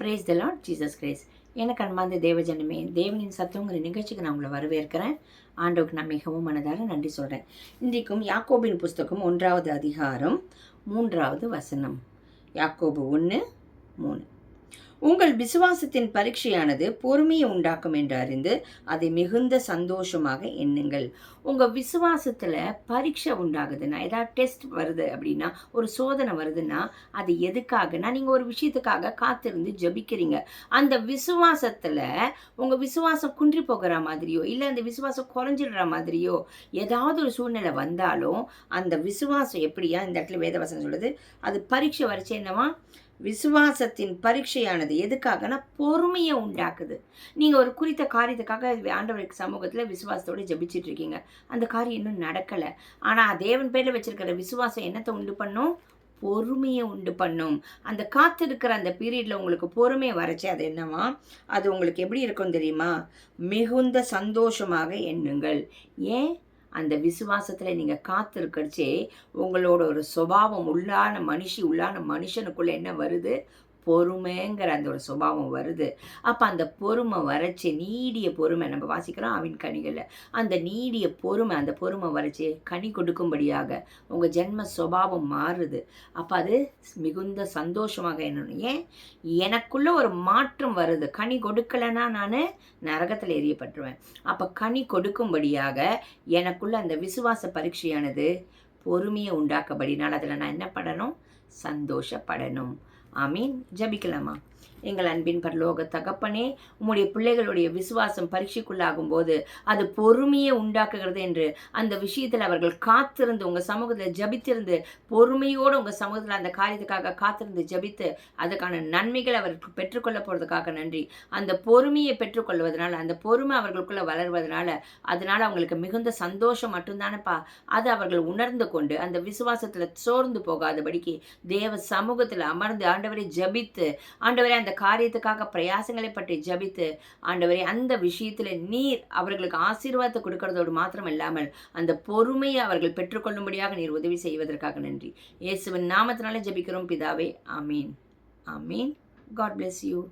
Brace the Lord Jesus Christ. எனக்கு அன்பார்ந்த தேவஜனமே, தேவனின் சத்தங்கிற நிகழ்ச்சிக்கு நான் உங்களை வரவேற்கிறேன். ஆண்டவுக்கு நான் மிகவும் மனதார நன்றி சொல்கிறேன். இன்றைக்கும் யாக்கோபின் புஸ்தகம் 1வது அதிகாரம் 3வது வசனம். யாக்கோபு 1:3. உங்கள் விசுவாசத்தின் பரீட்சையானது பொறுமையை உண்டாக்கும் என்று அறிந்து அதை மிகுந்த சந்தோஷமாக எண்ணுங்கள். உங்கள் விசுவாசத்தில் பரீட்சை உண்டாகுதுன்னா, ஏதாவது டெஸ்ட் வருது அப்படின்னா, ஒரு சோதனை வருதுன்னா, அது எதுக்காகனா நீங்கள் ஒரு விஷயத்துக்காக காத்திருந்து ஜபிக்கிறீங்க. அந்த விசுவாசத்தில் உங்கள் விசுவாசம் குன்றி போகிற மாதிரியோ இல்லை அந்த விசுவாசம் குறைஞ்சிடுற மாதிரியோ ஏதாவது ஒரு சூழ்நிலை வந்தாலும் அந்த விசுவாசம் எப்படியா இந்த இடத்துல வேதவசனம் சொல்லுது, அது பரீட்சை வரைச்சு என்னவா, விசுவாசத்தின் பரீட்சையானது எதுக்காகனா பொறுமையை உண்டாக்குது. நீங்கள் ஒரு குறித்த காரியத்துக்காக ஆண்டவருக்கு சமூகத்தில் விசுவாசத்தோடு ஜபிச்சுட்டு இருக்கீங்க. அந்த காரியம் இன்னும் நடக்கலை. ஆனால் தேவன் பேரில் வச்சிருக்கிற விசுவாசம் என்னத்தை உண்டு பண்ணும்? பொறுமையை உண்டு பண்ணும். அந்த காத்திருக்கிற அந்த பீரியடில் உங்களுக்கு பொறுமையை வரைச்சி அது என்னவா, அது உங்களுக்கு எப்படி இருக்கும் தெரியுமா? மிகுந்த சந்தோஷமாக எண்ணுங்கள். ஏன்? அந்த விசுவாசத்தில் நீங்கள் காத்திருக்கச்சே உங்களோட ஒரு சுபாவம் உள்ளான மனுஷனுக்குள்ளே என்ன வருது? பொறுமைங்கிற அந்த ஒரு சுபாவம் வருது. அப்போ அந்த பொறுமை வரைச்சி, நீடிய பொறுமை நம்ம வாசிக்கிறோம் ஆவின் கனிகளில். அந்த நீடிய பொறுமை, அந்த பொறுமை வரைச்சி கனி கொடுக்கும்படியாக உங்கள் ஜென்ம சுபாவம் மாறுது. அப்போ அது மிகுந்த சந்தோஷமாக என்னன்னு, ஏன் எனக்குள்ளே ஒரு மாற்றம் வருது. கனி கொடுக்கலைன்னா நான் நரகத்தில் எரியப்பட்டுருவேன். அப்போ கனி கொடுக்கும்படியாக எனக்குள்ள அந்த விசுவாச பரீட்சையானது பொறுமையை உண்டாக்கபடினால் அதில் நான் என்ன பண்ணணும்? சந்தோஷப்படணும். ஆமீன். ஜபிக்கலாமா? எங்கள் அன்பின் பரலோக தகப்பனே, உம்முடைய பிள்ளைகளுடைய விசுவாசம் பரீட்சைக்குள்ளாகும் போது அது பொறுமையை உண்டாக்குகிறது என்று அந்த விஷயத்தில் அவர்கள் காத்திருந்து உங்கள் சமூகத்தில் ஜபித்திருந்து பொறுமையோடு உங்கள் சமூகத்தில் அந்த காரியத்துக்காக காத்திருந்து ஜபித்து அதுக்கான நன்மைகள் அவருக்கு பெற்றுக்கொள்ள போகிறதுக்காக நன்றி. அந்த பொறுமையை பெற்றுக்கொள்வதனால, அந்த பொறுமை அவர்களுக்குள்ளே வளர்வதனால, அதனால் அவங்களுக்கு மிகுந்த சந்தோஷம் மட்டும்தானப்பா. அது அவர்கள் உணர்ந்து கொண்டு அந்த விசுவாசத்தில் சோர்ந்து போகாதபடிக்கு தேவ சமூகத்தில் அமர்ந்து ஆண்டவரை ஜபித்து, ஆண்டவரே அந்த காரியத்துக்காக பிரயாசங்களை பற்றி ஜபித்து, ஆண்டவரே அந்த விஷயத்தில் நீர் அவர்களுக்கு ஆசீர்வாதத்தை கொடுக்கறதோடு மாத்திரம் இல்லாமல் அந்த பொறுமையை அவர்கள் பெற்றுக்கொள்ளும்படியாக நீர் உதவி செய்வதற்காக நன்றி. இயேசுவின் நாமத்தினாலே ஜபிக்கிறோம் பிதாவே. ஆமீன். ஆமீன். God bless you.